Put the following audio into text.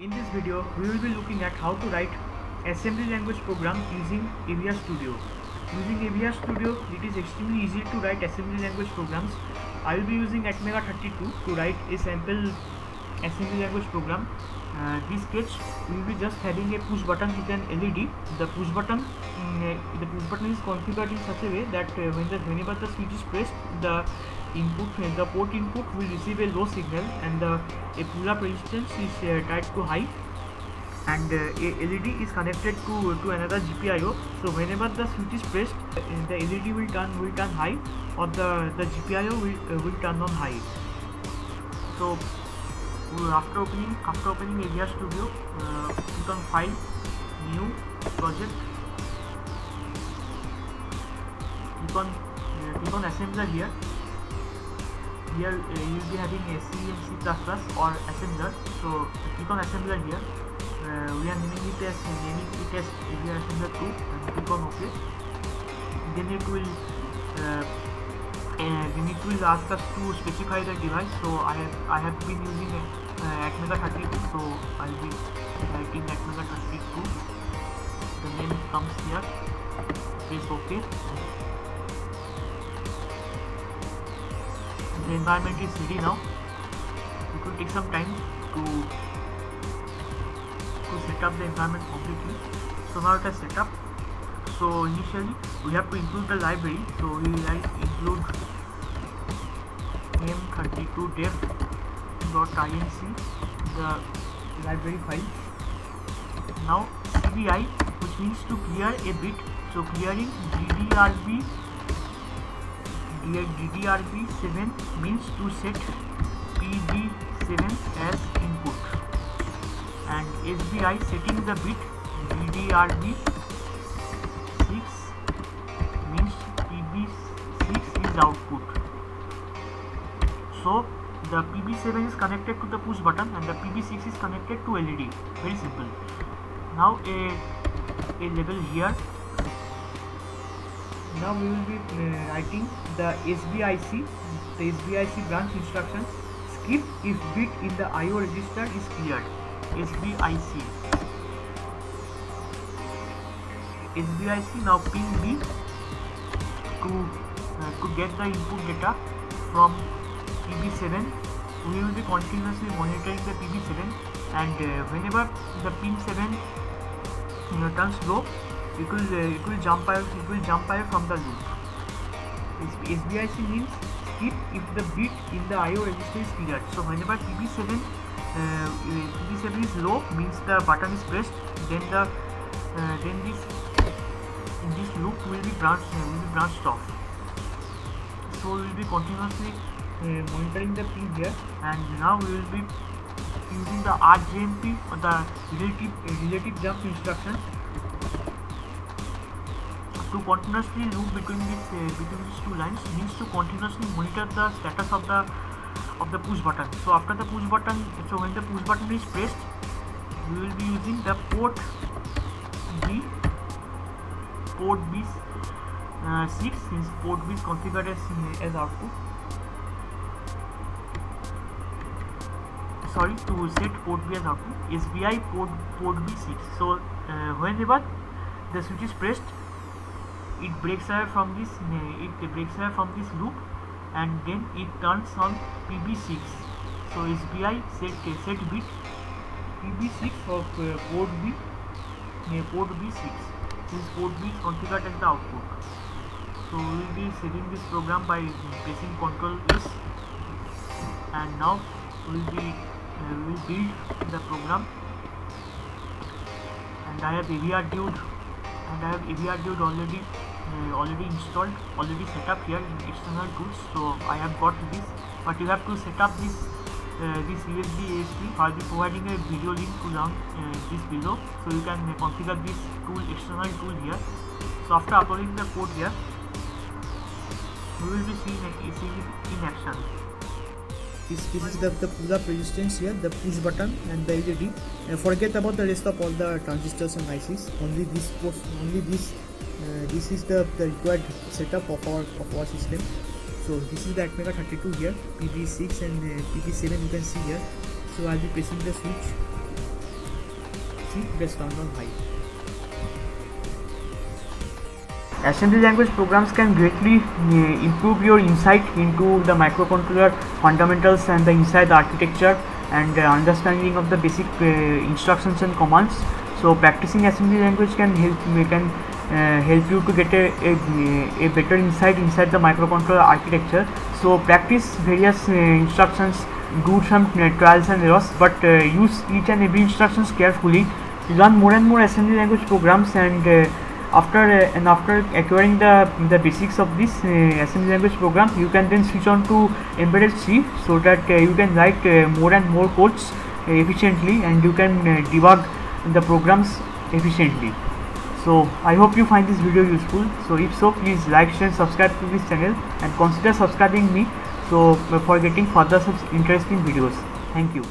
In this video, we will be looking at how to write assembly language program using Avia Studio. Using Avia Studio, it is extremely easy to write assembly language programs. I will be using Atmega32 to write a sample assembly language program. This sketch we will be just having a push button with an LED. The push button is configured in such a way that whenever the switch is pressed, the port input will receive a low signal, and a pull-up resistance is tied to high, and a LED is connected to another GPIO. So whenever the switch is pressed, the LED will turn high, or the GPIO will turn on high. So after opening Avia Studio, click on File, New, Project, click on Assembler here. Here you will be having a C and C++ or assembler. So click on assembler here. We are naming it as Avia Assembler 2, and click on OK. Then it will ask us to specify the device. So I have been using Atmega32, so I'll be writing Atmega32. The name comes here. Press OK. The environment is ready now. It will take some time to set up the environment completely. So now it has set up. So initially we have to include the library. So we will include m32dev.inc, the library file. Now CVI, which means to clear a bit. So clearing DDRB7 means to set PB7 as input, and SBI setting the bit DDRB6 means PB6 is output. So the PB7 is connected to the push button and the PB6 is connected to LED. Very simple. Now a label here. Now we will be writing the SBIC branch instruction. Skip if bit in the IO register is cleared. SBIC. Now ping B to get the input data from PB7. We will be continuously monitoring the PB7, and whenever the pin 7 turns low, it will jump away from the loop. SBIC means skip if the bit in the IO register is cleared. So whenever PB7 is low, means the button is pressed, then this loop will be branched off. So we will be continuously monitoring the pin here, and now we will be using the RJMP, or the relative jump instruction, to continuously loop between these two lines. Means to continuously monitor the status of the push button. So after the push button, when the push button is pressed, we will be using the port B6, since port B is configured as output. Sorry, to set port B as output, SBI port B6. So whenever the switch is pressed, it breaks away from this loop, and then it turns on PB6. So SBI set bit PB6 of port B6, since port B is configured as the output. So we will be saving this program by pressing Ctrl S, and now we will build the program. And I have AVR Dude already installed, already set up here in external tools. So I have got this, but you have to set up this USB ASP. I'll be providing a video link to learn this below, so you can configure this external tool here. So after uploading the code here, we will be seeing it in action. This is the pull-up resistance here, the push button and the LED. Forget about the rest of all the transistors and ICs. Only this is the required setup of our system. So this is the Atmega32 here, PB6 and PB7 you can see here. So I'll be pressing the switch. see, let's turn on high. Assembly language programs can greatly improve your insight into the microcontroller fundamentals and the inside architecture and understanding of the basic instructions and commands. So practicing assembly language can help you to get a better insight inside the microcontroller architecture. So practice various instructions, do some trials and errors, but use each and every instructions carefully. Learn more and more assembly language programs, and after acquiring the basics of this assembly language program, you can then switch on to embedded C, so that you can write more and more codes efficiently, and you can debug the programs efficiently. So I hope you find this video useful. So if so, please like, share and subscribe to this channel, and consider subscribing me so for getting further such interesting videos. Thank you.